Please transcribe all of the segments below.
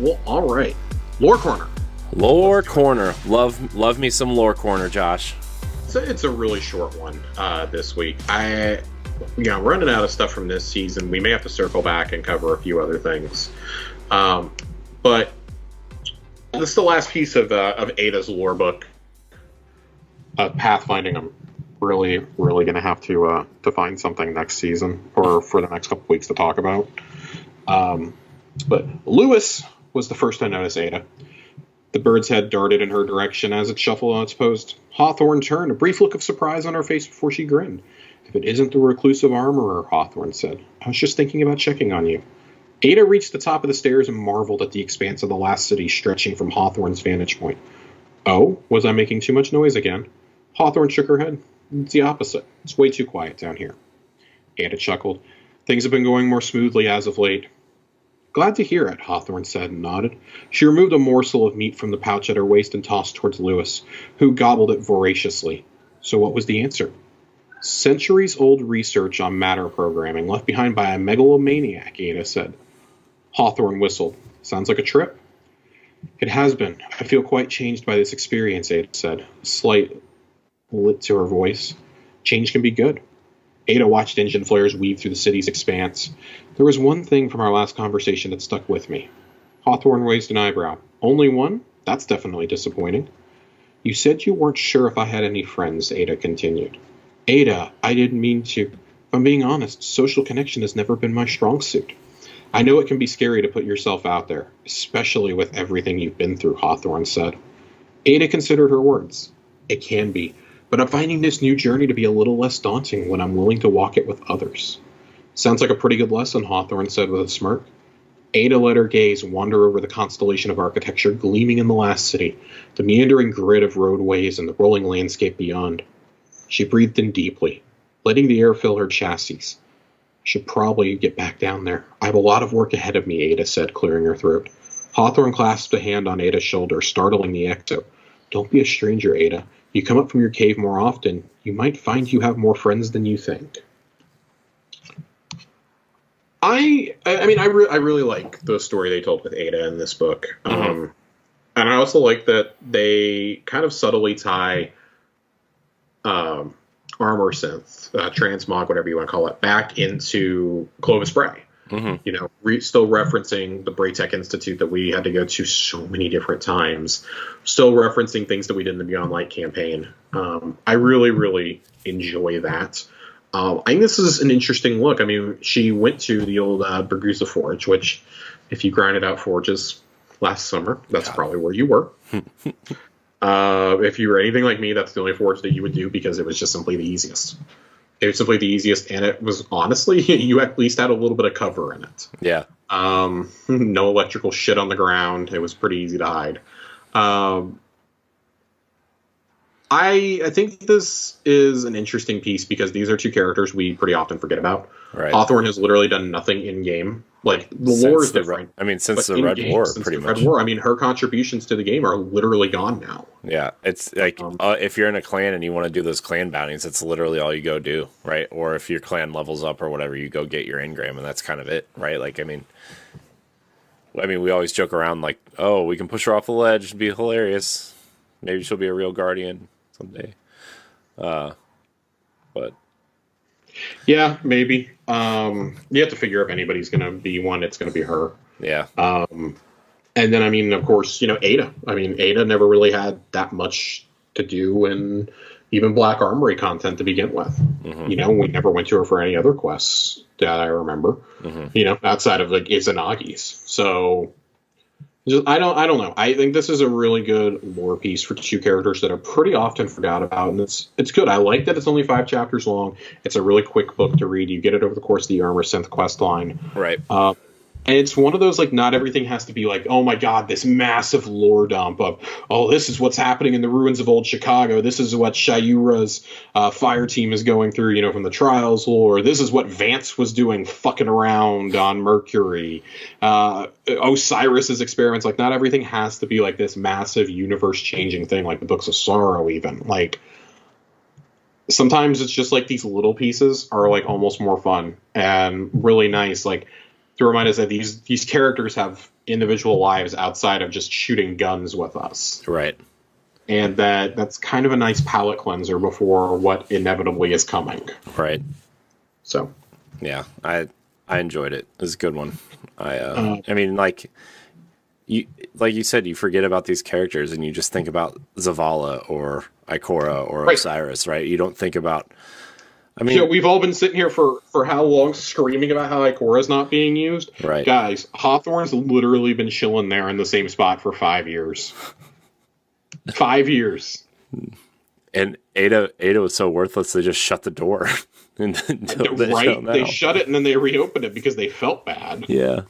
Well, all right. Lore Corner. Lore Corner. Love me some Lore Corner, Josh. So it's a really short one this week. I'm running out of stuff from this season. We may have to circle back and cover a few other things. But this is the last piece of Ada's lore book. Pathfinding. I'm really going to have to find something next season or for the next couple weeks to talk about. But Lewis was the first to notice Ada. The bird's head darted in her direction as it shuffled on its post. Hawthorne turned, a brief look of surprise on her face before she grinned. If it isn't the reclusive armorer, Hawthorne said. I was just thinking about checking on you. Ada reached the top of the stairs and marveled at the expanse of the last city stretching from Hawthorne's vantage point. Oh, was I making too much noise again? Hawthorne shook her head. It's the opposite. It's way too quiet down here. Ada chuckled. Things have been going more smoothly as of late. Glad to hear it, Hawthorne said and nodded. She removed a morsel of meat from the pouch at her waist and tossed towards Lewis, who gobbled it voraciously. So what was the answer? Centuries-old research on matter programming left behind by a megalomaniac, Ada said. Hawthorne whistled. Sounds like a trip. It has been. I feel quite changed by this experience, Ada said, a slight lit to her voice. Change can be good. Ada watched engine flares weave through the city's expanse. There was one thing from our last conversation that stuck with me. Hawthorne raised an eyebrow. Only one? That's definitely disappointing. You said you weren't sure if I had any friends, Ada continued. Ada, I didn't mean to. If I'm being honest, social connection has never been my strong suit. I know it can be scary to put yourself out there, especially with everything you've been through, Hawthorne said. Ada considered her words. It can be. But I'm finding this new journey to be a little less daunting when I'm willing to walk it with others. Sounds like a pretty good lesson, Hawthorne said with a smirk. Ada let her gaze wander over the constellation of architecture gleaming in the last city, the meandering grid of roadways and the rolling landscape beyond. She breathed in deeply, letting the air fill her chassis. I should probably get back down there. I have a lot of work ahead of me, Ada said, clearing her throat. Hawthorne clasped a hand on Ada's shoulder, startling the echo. Don't be a stranger, Ada. You come up from your cave more often, you might find you have more friends than you think. I really like the story they told with Ada in this book. And I also like that they kind of subtly tie armor synth, transmog, whatever you want to call it, back into Clovis Bray. Still referencing the Braytech Institute that we had to go to so many different times. Still referencing things that we did in the Beyond Light campaign. I really, really enjoy that. I think this is an interesting look. I mean, she went to the old Bergusa Forge, which, if you grinded out forges last summer, that's probably where you were. If you were anything like me, that's the only forge that you would do because it was just simply the easiest. It was simply the easiest, and it was, honestly, you at least had a little bit of cover in it. Yeah. No electrical shit on the ground. It was pretty easy to hide. I think this is an interesting piece because these are two characters we pretty often forget about. Right. Hawthorne has literally done nothing in-game. Like, the lore is different. Since the Red War, pretty much. Red War, her contributions to the game are literally gone now. Yeah, it's like, if you're in a clan and you want to do those clan bounties, it's literally all you go do, right? Or if your clan levels up or whatever, you go get your engram, and that's kind of it, right? Like, I mean, we always joke around like, oh, we can push her off the ledge, it'd be hilarious. Maybe she'll be a real guardian someday. But yeah, maybe. You have to figure if anybody's going to be one, it's going to be her. Yeah. And then, of course, Ada. Ada never really had that much to do in even Black Armory content to begin with. We never went to her for any other quests that I remember. Outside of like Izanagi's. So I don't know. I think this is a really good lore piece for two characters that are pretty often forgot about, and it's good. I like that it's only 5 chapters long. It's a really quick book to read. You get it over the course of the Armor Synth quest line. Right. And it's one of those, like, not everything has to be like, oh my god, this massive lore dump of, oh, this is what's happening in the ruins of old Chicago. This is what Shayura's fire team is going through, from the Trials lore. This is what Vance was doing fucking around on Mercury. Osiris's experiments. Like, not everything has to be like this massive universe-changing thing, like the Books of Sorrow even. Like, sometimes it's just like these little pieces are, like, almost more fun and really nice. Like, to remind us that these characters have individual lives outside of just shooting guns with us. Right. And that's kind of a nice palate cleanser before what inevitably is coming. Right. So, yeah, I enjoyed it. It was a good one. I mean, like you said, you forget about these characters and you just think about Zavala or Ikora or Osiris, right? You don't think about. I mean, we've all been sitting here for how long screaming about how Ikora's not being used. Right. Guys, Hawthorne's literally been chilling there in the same spot for 5 years. 5 years. And Ada was so worthless they just shut the door. Right? They shut it and then they reopened it because they felt bad. Yeah.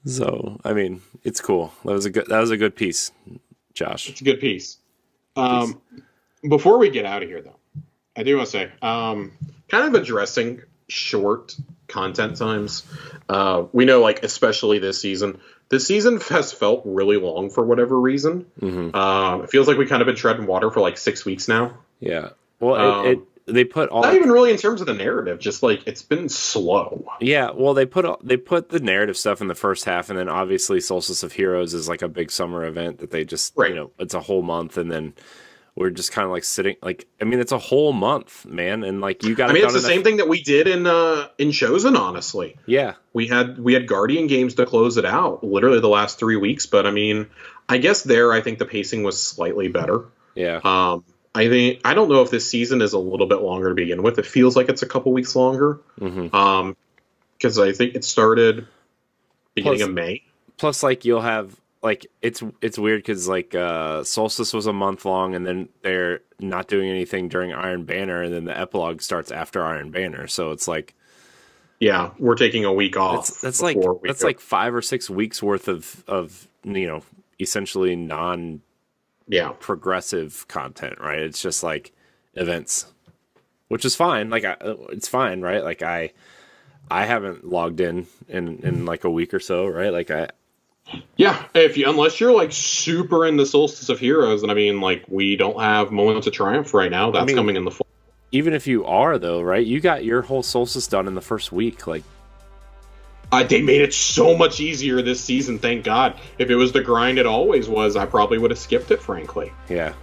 So, I mean, it's cool. That was a good piece, Josh. It's a good piece. Before we get out of here, though, I do want to say, kind of addressing short content times. We know, like, especially this season has felt really long for whatever reason. Mm-hmm. It feels like we kind of been treading water for like 6 weeks now. Yeah. Well, they put all not even really in terms of the narrative, just like it's been slow. Yeah. Well, they put the narrative stuff in the first half, and then obviously Solstice of Heroes is like a big summer event that they just it's a whole month, and then we're just kind of like sitting like it's a whole month, man, and like you got. It's the same thing that we did in Chosen, honestly. Yeah, we had Guardian games to close it out, literally the last 3 weeks. But I guess I think the pacing was slightly better. Yeah. I don't know if this season is a little bit longer to begin with. It feels like it's a couple weeks longer. Mm-hmm. Because I think it started beginning of May. Plus, like you'll have. Like it's weird because like Solstice was a month long, and then they're not doing anything during Iron Banner, and then the epilogue starts after Iron Banner. So it's like, yeah, we're taking a week off. That's like 5 or 6 weeks worth of essentially progressive content, right? It's just like events, which is fine. Like it's fine, right? Like I haven't logged in like a week or so, right? Like yeah, unless you're like super in the Solstice of Heroes, and like we don't have Moments of Triumph right now. That's coming in the fall. Even if you are though, right? You got your whole Solstice done in the first week. Like they made it so much easier this season. Thank God. If it was the grind it always was, I probably would have skipped it. Frankly. Yeah.